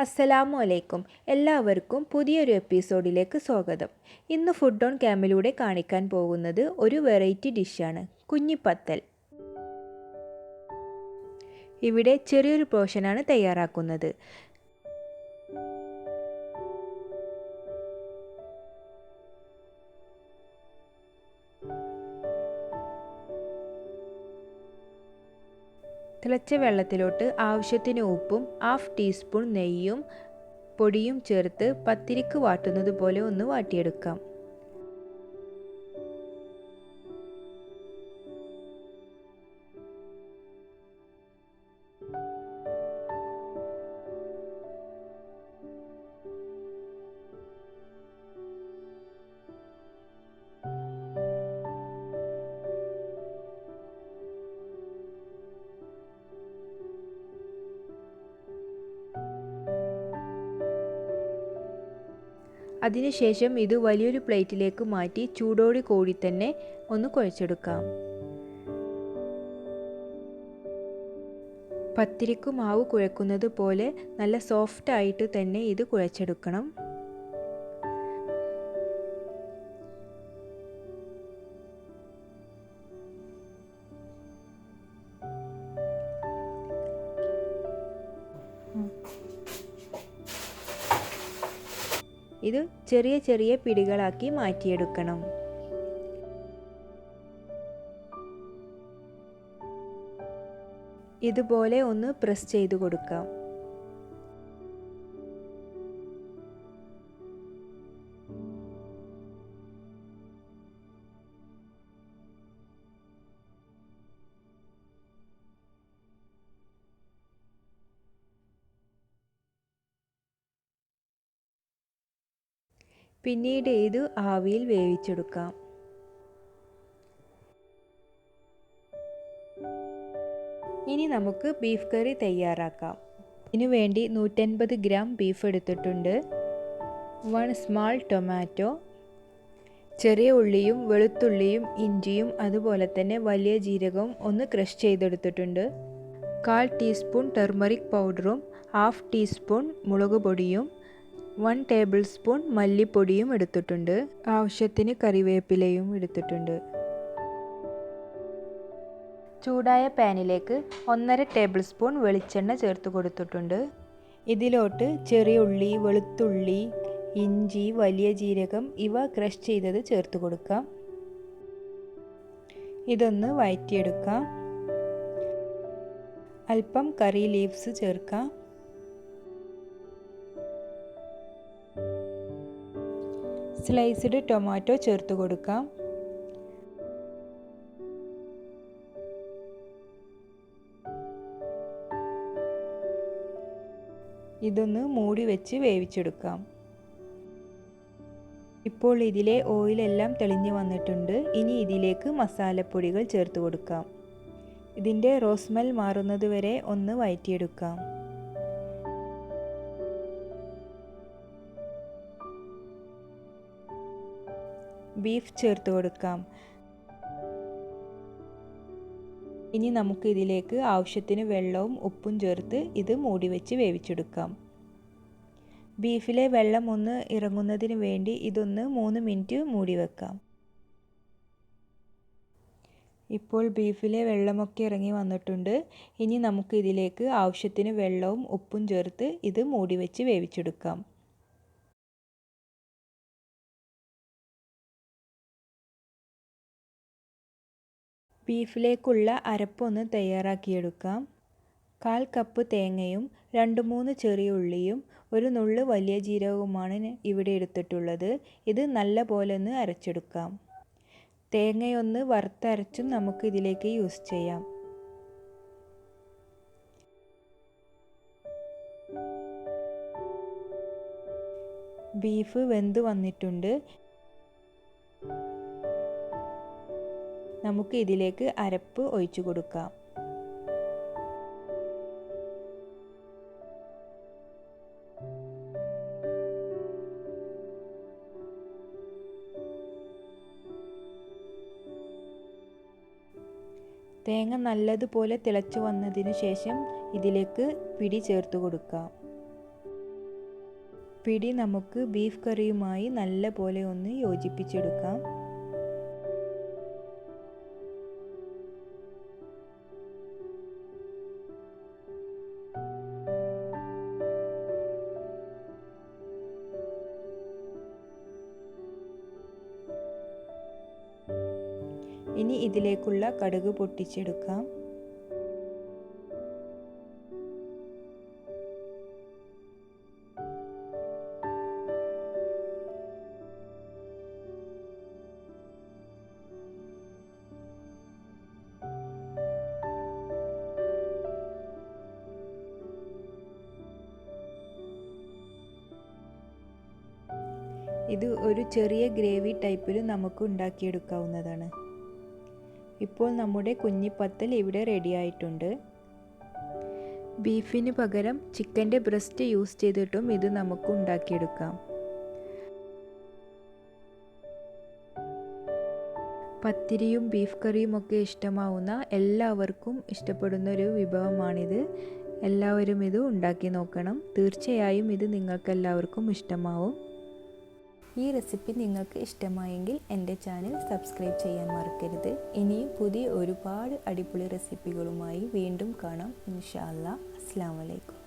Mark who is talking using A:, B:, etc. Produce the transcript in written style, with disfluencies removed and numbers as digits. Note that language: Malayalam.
A: അസ്സലാമു അലൈക്കും. എല്ലാവർക്കും പുതിയൊരു എപ്പിസോഡിലേക്ക് സ്വാഗതം. ഇന്ന് ഫുഡ് ഓൺ ക്യാമിലൂടെ കാണിക്കാൻ പോകുന്നത് ഒരു വെറൈറ്റി ഡിഷാണ്, കുഞ്ഞിപ്പത്തൽ. ഇവിടെ ചെറിയൊരു പോർഷനാണ് തയ്യാറാക്കുന്നത്. തിളച്ച വെള്ളത്തിലോട്ട് ആവശ്യത്തിന് ഉപ്പും 1/2 ടീസ്പൂൺ നെയ്യും പൊടിയും ചേർത്ത് പത്തിരിക്ക് വാട്ടുന്നത് പോലെ ഒന്ന് വാട്ടിയെടുക്കാം. അതിനുശേഷം ഇത് വലിയൊരു പ്ലേറ്റിലേക്ക് മാറ്റി ചൂടോടെ കൂടി തന്നെ ഒന്ന് കുഴച്ചെടുക്കാം. പത്തിരിക്ക് മാവ് കുഴക്കുന്നത് പോലെ നല്ല സോഫ്റ്റ് ആയിട്ട് തന്നെ ഇത് കുഴച്ചെടുക്കണം. ഇത് ചെറിയ ചെറിയ പിടികളാക്കി മാറ്റിയെടുക്കണം. ഇതുപോലെ ഒന്ന് പ്രസ് ചെയ്ത് കൊടുക്കാം. പിന്നീട് ഇത് ആവിയിൽ വേവിച്ചെടുക്കാം. ഇനി നമുക്ക് ബീഫ് കറി തയ്യാറാക്കാം. ഇതിനു വേണ്ടി 150 ഗ്രാം ബീഫ് എടുത്തിട്ടുണ്ട്. 1 സ്മാൾ ടൊമാറ്റോ, ചെറിയ ഉള്ളിയും വെളുത്തുള്ളിയും ഇഞ്ചിയും അതുപോലെ തന്നെ വലിയ ജീരകവും ഒന്ന് ക്രഷ് ചെയ്തെടുത്തിട്ടുണ്ട്. 1/4 ടീസ്പൂൺ ടർമറിക് പൗഡറും 1/2 ടീസ്പൂൺ മുളക് പൊടിയും 1 ടേബിൾ സ്പൂൺ മല്ലിപ്പൊടിയും എടുത്തിട്ടുണ്ട്. ആവശ്യത്തിന് കറിവേപ്പിലയും എടുത്തിട്ടുണ്ട്. ചൂടായ പാനിലേക്ക് 1.5 ടേബിൾ സ്പൂൺ വെളിച്ചെണ്ണ ചേർത്ത് കൊടുത്തിട്ടുണ്ട്. ഇതിലോട്ട് ചെറിയ ഉള്ളി, വെളുത്തുള്ളി, ഇഞ്ചി, വലിയ ജീരകം ഇവ ക്രഷ് ചെയ്തത് ചേർത്ത് കൊടുക്കാം. ഇതൊന്ന് വഴറ്റിയെടുക്കാം. അല്പം കറി ലീവ്സ് ചേർക്കാം. സ്ലൈസ്ഡ് ടൊമാറ്റോ ചേർത്ത് കൊടുക്കാം. ഇതൊന്ന് മൂടി വെച്ച് വേവിച്ചെടുക്കാം. ഇപ്പോൾ ഇതിലെ ഓയിലെല്ലാം തെളിഞ്ഞു വന്നിട്ടുണ്ട്. ഇനി ഇതിലേക്ക് മസാലപ്പൊടികൾ ചേർത്ത് കൊടുക്കാം. ഇതിൻ്റെ റോസ്മെൽ മാറുന്നത് വരെ ഒന്ന് വഴറ്റിയെടുക്കാം. ബീഫ് ചേർത്ത് കൊടുക്കാം. ഇനി നമുക്ക് ഇതിലേക്ക് ആവശ്യത്തിന് വെള്ളവും ഉപ്പും ചേർത്ത് ഇത് മൂടി വെച്ച് വേവിച്ചെടുക്കാം. ബീഫിലെ വെള്ളം ഒന്ന് ഇറങ്ങുന്നതിന് വേണ്ടി ഇതൊന്ന് 3 മിനിറ്റ് മൂടി വെക്കാം. ഇപ്പോൾ ബീഫിലെ വെള്ളമൊക്കെ ഇറങ്ങി വന്നിട്ടുണ്ട്. ഇനി നമുക്ക് ഇതിലേക്ക് ആവശ്യത്തിന് വെള്ളവും ഉപ്പും ചേർത്ത് ഇത് മൂടി വെച്ച് വേവിച്ചെടുക്കാം. ബീഫിലേക്കുള്ള അരപ്പൊന്ന് തയ്യാറാക്കിയെടുക്കാം. 1/4 കപ്പ് തേങ്ങയും 2-3 ചെറിയ ഉള്ളിയും 1 നുള്ള് വലിയ ജീരകവുമാണ് ഇവിടെ എടുത്തിട്ടുള്ളത്. ഇത് നല്ല പോലെ ഒന്ന് അരച്ചെടുക്കാം. തേങ്ങയൊന്ന് വറുത്തരച്ചും നമുക്ക് ഇതിലേക്ക് യൂസ് ചെയ്യാം. ബീഫ് വെന്ത് വന്നിട്ടുണ്ട്. നമുക്ക് ഇതിലേക്ക് അരപ്പ് ഒഴിച്ചു കൊടുക്കാം. തേങ്ങ നല്ലതുപോലെ തിളച്ചു വന്നതിന് ശേഷം ഇതിലേക്ക് പിടി ചേർത്ത് കൊടുക്കാം. പിടി നമുക്ക് ബീഫ് കറിയുമായി നല്ല പോലെ ഒന്ന് യോജിപ്പിച്ചെടുക്കാം. ഇനി ഇതിലേക്കുള്ള കടുക് പൊട്ടിച്ചെടുക്കാം. ഇത് ഒരു ചെറിയ ഗ്രേവി ടൈപ്പിൽ നമുക്ക് ഉണ്ടാക്കിയെടുക്കാവുന്നതാണ്. ഇപ്പോൾ നമ്മുടെ കുഞ്ഞിപ്പത്തൽ ഇവിടെ റെഡി ആയിട്ടുണ്ട്. ബീഫിന് പകരം ചിക്കൻ്റെ ബ്രസ്റ്റ് യൂസ് ചെയ്തിട്ടും ഇത് നമുക്ക് ഉണ്ടാക്കിയെടുക്കാം. പത്തിരിയും ബീഫ് കറിയും ഒക്കെ ഇഷ്ടമാവുന്ന എല്ലാവർക്കും ഇഷ്ടപ്പെടുന്ന ഒരു വിഭവമാണിത്. എല്ലാവരും ഇത് ഉണ്ടാക്കി നോക്കണം. തീർച്ചയായും ഇത് നിങ്ങൾക്ക് എല്ലാവർക്കും ഇഷ്ടമാവും. ഈ റെസിപ്പി നിങ്ങൾക്ക് ഇഷ്ടമായെങ്കിൽ എൻ്റെ ചാനൽ സബ്സ്ക്രൈബ് ചെയ്യാൻ മറക്കരുത്. ഇനിയും പുതിയ ഒരുപാട് അടിപൊളി റെസിപ്പികളുമായി വീണ്ടും കാണാം. ഇൻഷാ അല്ലാ. അസ്സലാമു അലൈക്കും.